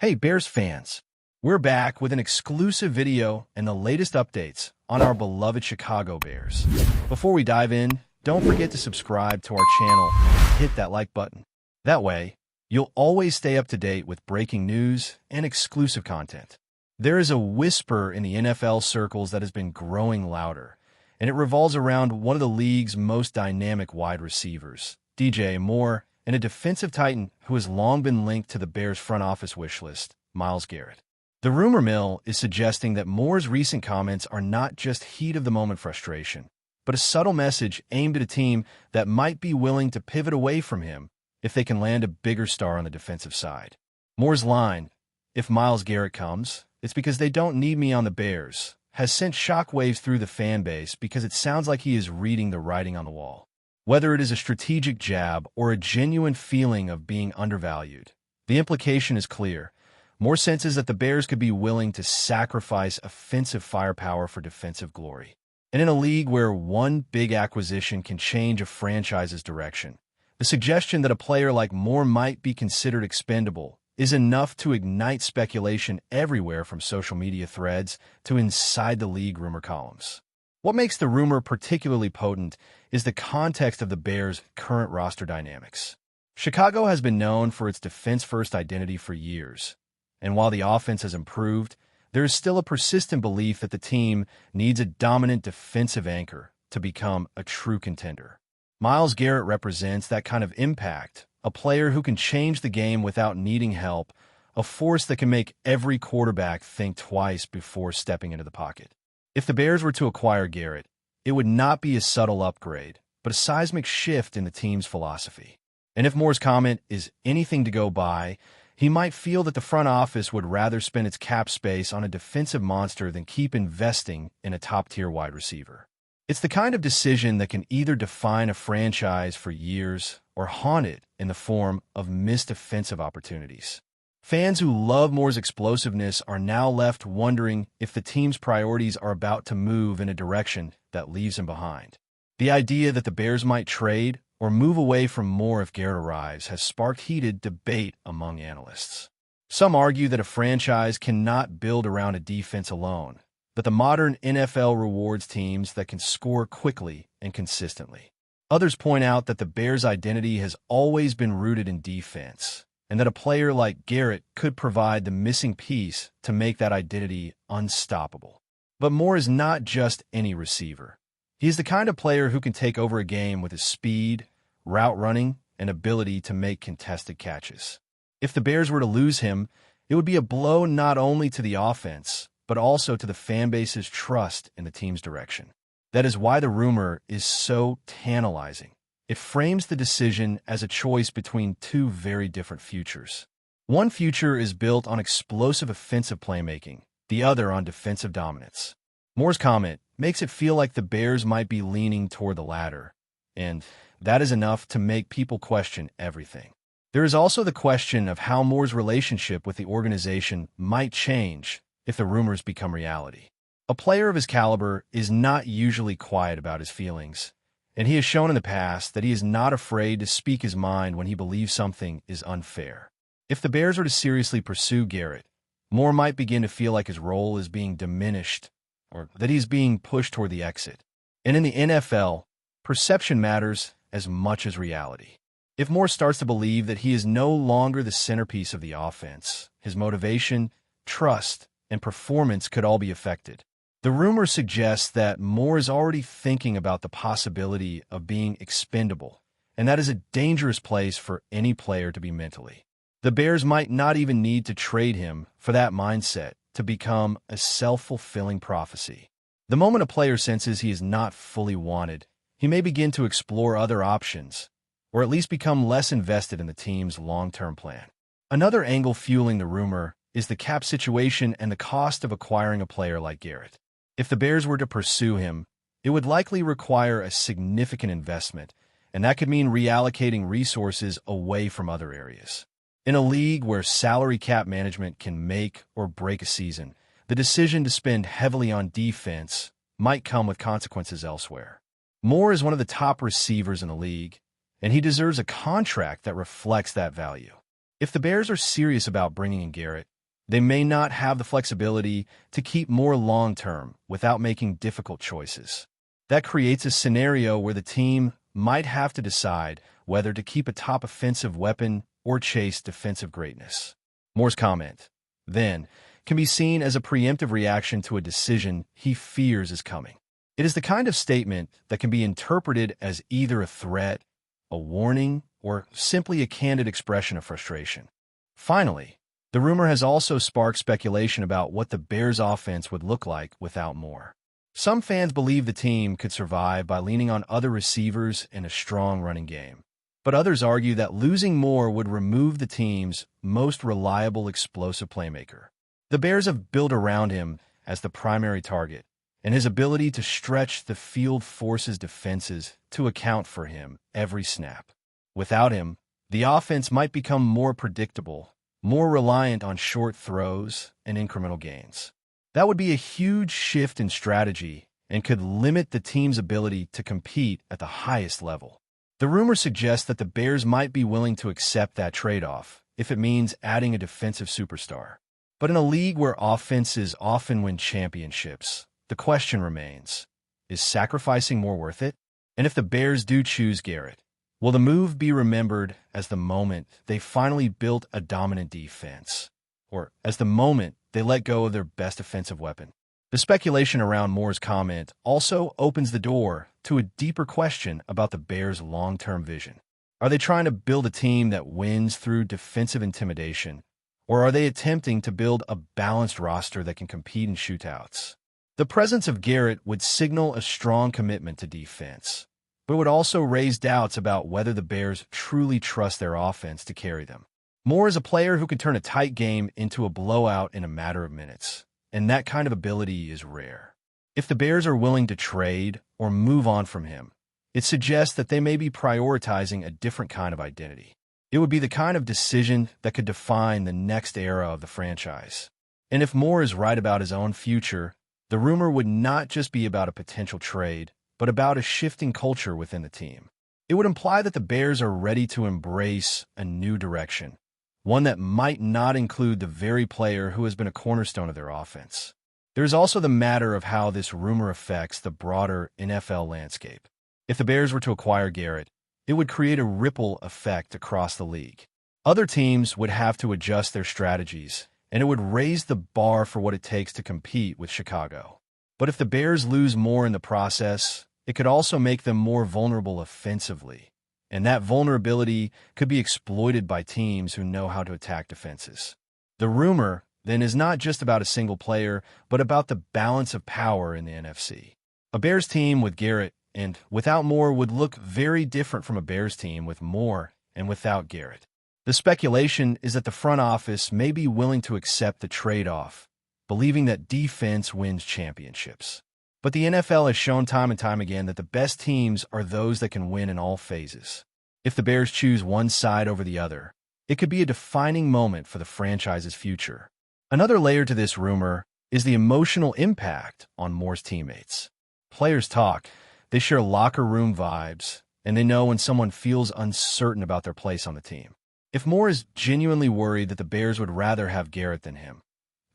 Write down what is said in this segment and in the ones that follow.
Hey Bears fans, we're back with an exclusive video and the latest updates on our beloved Chicago Bears. Before we dive in, don't forget to subscribe to our channel and hit that like button. That way, you'll always stay up to date with breaking news and exclusive content. There is a whisper in the NFL circles that has been growing louder, and it revolves around one of the league's most dynamic wide receivers, DJ Moore, and a defensive titan who has long been linked to the Bears' front office wish list, Myles Garrett. The rumor mill is suggesting that Moore's recent comments are not just heat-of-the-moment frustration, but a subtle message aimed at a team that might be willing to pivot away from him if they can land a bigger star on the defensive side. Moore's line, "If Myles Garrett comes, it's because they don't need me on the Bears," has sent shockwaves through the fan base because it sounds like he is reading the writing on the wall. Whether it is a strategic jab or a genuine feeling of being undervalued, the implication is clear. Moore senses that the Bears could be willing to sacrifice offensive firepower for defensive glory. And in a league where one big acquisition can change a franchise's direction, the suggestion that a player like Moore might be considered expendable is enough to ignite speculation everywhere from social media threads to inside the league rumor columns. What makes the rumor particularly potent is the context of the Bears' current roster dynamics. Chicago has been known for its defense-first identity for years, and while the offense has improved, there is still a persistent belief that the team needs a dominant defensive anchor to become a true contender. Myles Garrett represents that kind of impact, a player who can change the game without needing help, a force that can make every quarterback think twice before stepping into the pocket. If the Bears were to acquire Garrett, it would not be a subtle upgrade, but a seismic shift in the team's philosophy. And if Moore's comment is anything to go by, he might feel that the front office would rather spend its cap space on a defensive monster than keep investing in a top-tier wide receiver. It's the kind of decision that can either define a franchise for years or haunt it in the form of missed offensive opportunities. Fans who love Moore's explosiveness are now left wondering if the team's priorities are about to move in a direction that leaves him behind. The idea that the Bears might trade or move away from Moore if Garrett arrives has sparked heated debate among analysts. Some argue that a franchise cannot build around a defense alone, that the modern NFL rewards teams that can score quickly and consistently. Others point out that the Bears' identity has always been rooted in defense, and that a player like Garrett could provide the missing piece to make that identity unstoppable. But Moore is not just any receiver. He is the kind of player who can take over a game with his speed, route running, and ability to make contested catches. If the Bears were to lose him, it would be a blow not only to the offense, but also to the fan base's trust in the team's direction. That is why the rumor is so tantalizing. It frames the decision as a choice between two very different futures. One future is built on explosive offensive playmaking, the other on defensive dominance. Moore's comment makes it feel like the Bears might be leaning toward the latter, and that is enough to make people question everything. There is also the question of how Moore's relationship with the organization might change if the rumors become reality. A player of his caliber is not usually quiet about his feelings, and he has shown in the past that he is not afraid to speak his mind when he believes something is unfair. If the Bears are to seriously pursue Garrett, Moore might begin to feel like his role is being diminished or that he's being pushed toward the exit. And in the NFL, perception matters as much as reality. If Moore starts to believe that he is no longer the centerpiece of the offense, his motivation, trust, and performance could all be affected. The rumor suggests that Moore is already thinking about the possibility of being expendable, and that is a dangerous place for any player to be mentally. The Bears might not even need to trade him for that mindset to become a self-fulfilling prophecy. The moment a player senses he is not fully wanted, he may begin to explore other options, or at least become less invested in the team's long-term plan. Another angle fueling the rumor is the cap situation and the cost of acquiring a player like Garrett. If the Bears were to pursue him, it would likely require a significant investment, and that could mean reallocating resources away from other areas. In a league where salary cap management can make or break a season, the decision to spend heavily on defense might come with consequences elsewhere. Moore is one of the top receivers in the league, and he deserves a contract that reflects that value. If the Bears are serious about bringing in Garrett, They may not have the flexibility to keep Moore long-term without making difficult choices. That creates a scenario where the team might have to decide whether to keep a top offensive weapon or chase defensive greatness. Moore's comment, then, can be seen as a preemptive reaction to a decision he fears is coming. It is the kind of statement that can be interpreted as either a threat, a warning, or simply a candid expression of frustration. Finally, the rumor has also sparked speculation about what the Bears' offense would look like without Moore. Some fans believe the team could survive by leaning on other receivers and a strong running game. But others argue that losing Moore would remove the team's most reliable explosive playmaker. The Bears have built around him as the primary target, and his ability to stretch the field forces defenses to account for him every snap. Without him, the offense might become more predictable, more reliant on short throws and incremental gains. That would be a huge shift in strategy and could limit the team's ability to compete at the highest level. The rumor suggests that the Bears might be willing to accept that trade-off if it means adding a defensive superstar. But in a league where offenses often win championships, the question remains, is sacrificing Moore worth it? And if the Bears do choose Garrett, will the move be remembered as the moment they finally built a dominant defense, or as the moment they let go of their best offensive weapon? The speculation around Moore's comment also opens the door to a deeper question about the Bears' long-term vision. Are they trying to build a team that wins through defensive intimidation, or are they attempting to build a balanced roster that can compete in shootouts? The presence of Garrett would signal a strong commitment to defense, but it would also raise doubts about whether the Bears truly trust their offense to carry them. Moore is a player who can turn a tight game into a blowout in a matter of minutes, and that kind of ability is rare. If the Bears are willing to trade or move on from him, it suggests that they may be prioritizing a different kind of identity. It would be the kind of decision that could define the next era of the franchise. And if Moore is right about his own future, the rumor would not just be about a potential trade, but about a shifting culture within the team. It would imply that the Bears are ready to embrace a new direction, one that might not include the very player who has been a cornerstone of their offense. There's also the matter of how this rumor affects the broader NFL landscape. If the Bears were to acquire Garrett, it would create a ripple effect across the league. Other teams would have to adjust their strategies, and it would raise the bar for what it takes to compete with Chicago. But if the Bears lose Moore in the process, it could also make them more vulnerable offensively, and that vulnerability could be exploited by teams who know how to attack defenses. The rumor, then, is not just about a single player, but about the balance of power in the NFC. A Bears team with Garrett and without Moore would look very different from a Bears team with Moore and without Garrett. The speculation is that the front office may be willing to accept the trade-off, believing that defense wins championships. But the NFL has shown time and time again that the best teams are those that can win in all phases. If the Bears choose one side over the other, it could be a defining moment for the franchise's future. Another layer to this rumor is the emotional impact on Moore's teammates. Players talk, they share locker room vibes, and they know when someone feels uncertain about their place on the team. If Moore is genuinely worried that the Bears would rather have Garrett than him,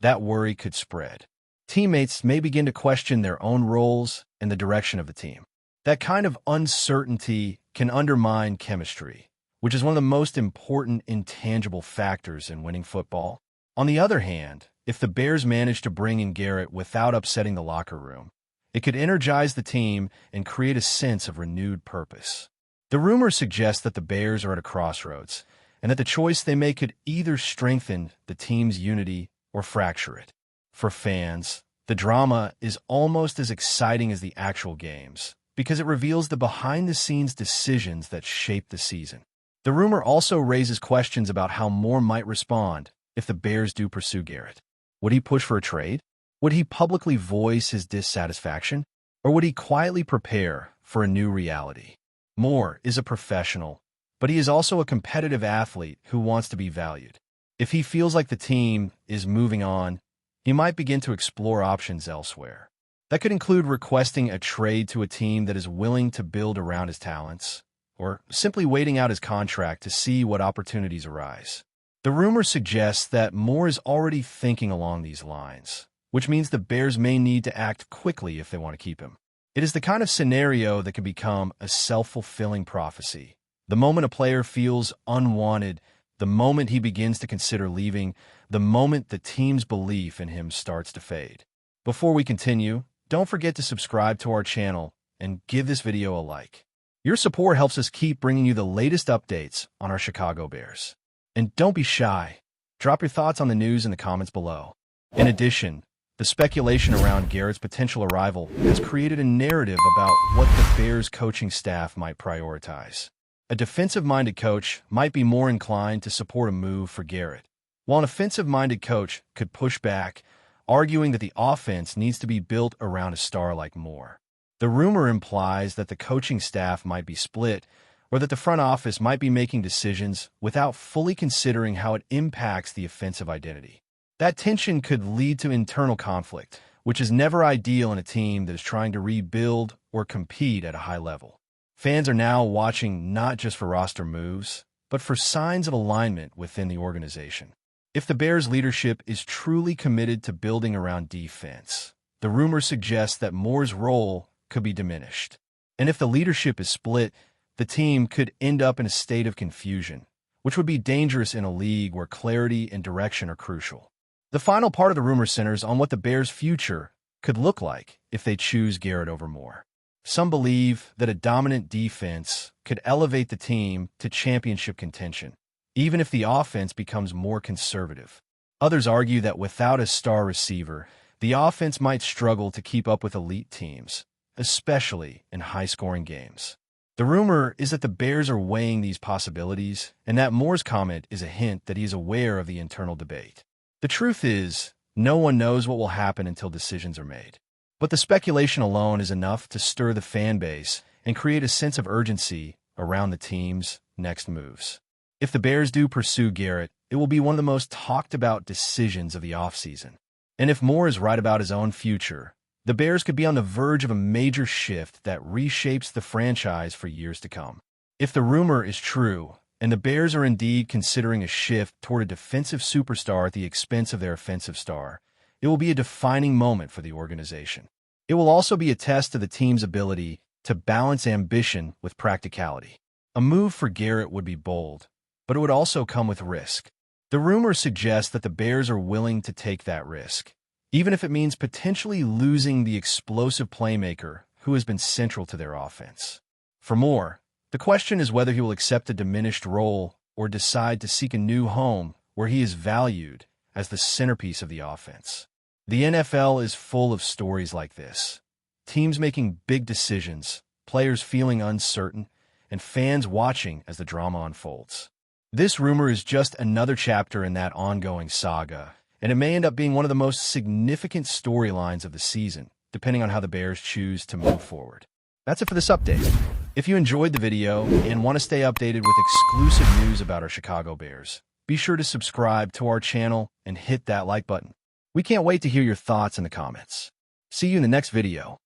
that worry could spread. Teammates may begin to question their own roles and the direction of the team. That kind of uncertainty can undermine chemistry, which is one of the most important intangible factors in winning football. On the other hand, if the Bears manage to bring in Garrett without upsetting the locker room, it could energize the team and create a sense of renewed purpose. The rumor suggests that the Bears are at a crossroads, and that the choice they make could either strengthen the team's unity or fracture it. For fans, the drama is almost as exciting as the actual games, because it reveals the behind-the-scenes decisions that shape the season. The rumor also raises questions about how Moore might respond if the Bears do pursue Garrett. Would he push for a trade? Would he publicly voice his dissatisfaction? Or would he quietly prepare for a new reality? Moore is a professional, but he is also a competitive athlete who wants to be valued. If he feels like the team is moving on, he might begin to explore options elsewhere. That could include requesting a trade to a team that is willing to build around his talents, or simply waiting out his contract to see what opportunities arise. The rumor suggests that Moore is already thinking along these lines, which means the Bears may need to act quickly if they want to keep him. It is the kind of scenario that can become a self-fulfilling prophecy. The moment a player feels unwanted, the moment he begins to consider leaving, the moment the team's belief in him starts to fade. Before we continue, don't forget to subscribe to our channel and give this video a like. Your support helps us keep bringing you the latest updates on our Chicago Bears. And don't be shy. Drop your thoughts on the news in the comments below. In addition, the speculation around Garrett's potential arrival has created a narrative about what the Bears coaching staff might prioritize. A defensive-minded coach might be more inclined to support a move for Garrett, while an offensive-minded coach could push back, arguing that the offense needs to be built around a star like Moore. The rumor implies that the coaching staff might be split, or that the front office might be making decisions without fully considering how it impacts the offensive identity. That tension could lead to internal conflict, which is never ideal in a team that is trying to rebuild or compete at a high level. Fans are now watching not just for roster moves, but for signs of alignment within the organization. If the Bears' leadership is truly committed to building around defense, the rumor suggests that Moore's role could be diminished. And if the leadership is split, the team could end up in a state of confusion, which would be dangerous in a league where clarity and direction are crucial. The final part of the rumor centers on what the Bears' future could look like if they choose Garrett over Moore. Some believe that a dominant defense could elevate the team to championship contention, even if the offense becomes more conservative. Others argue that without a star receiver, the offense might struggle to keep up with elite teams, especially in high-scoring games. The rumor is that the Bears are weighing these possibilities, and that Moore's comment is a hint that he is aware of the internal debate. The truth is, no one knows what will happen until decisions are made. But the speculation alone is enough to stir the fan base and create a sense of urgency around the team's next moves. If the Bears do pursue Garrett, it will be one of the most talked-about decisions of the offseason. And if Moore is right about his own future, the Bears could be on the verge of a major shift that reshapes the franchise for years to come. If the rumor is true, and the Bears are indeed considering a shift toward a defensive superstar at the expense of their offensive star, it will be a defining moment for the organization. It will also be a test to the team's ability to balance ambition with practicality. A move for Garrett would be bold, but it would also come with risk. The rumor suggests that the Bears are willing to take that risk, even if it means potentially losing the explosive playmaker who has been central to their offense. For Moore, the question is whether he will accept a diminished role or decide to seek a new home where he is valued as the centerpiece of the offense. The NFL is full of stories like this. Teams making big decisions, players feeling uncertain, and fans watching as the drama unfolds. This rumor is just another chapter in that ongoing saga, and it may end up being one of the most significant storylines of the season, depending on how the Bears choose to move forward. That's it for this update. If you enjoyed the video and want to stay updated with exclusive news about our Chicago Bears, be sure to subscribe to our channel and hit that like button. We can't wait to hear your thoughts in the comments. See you in the next video.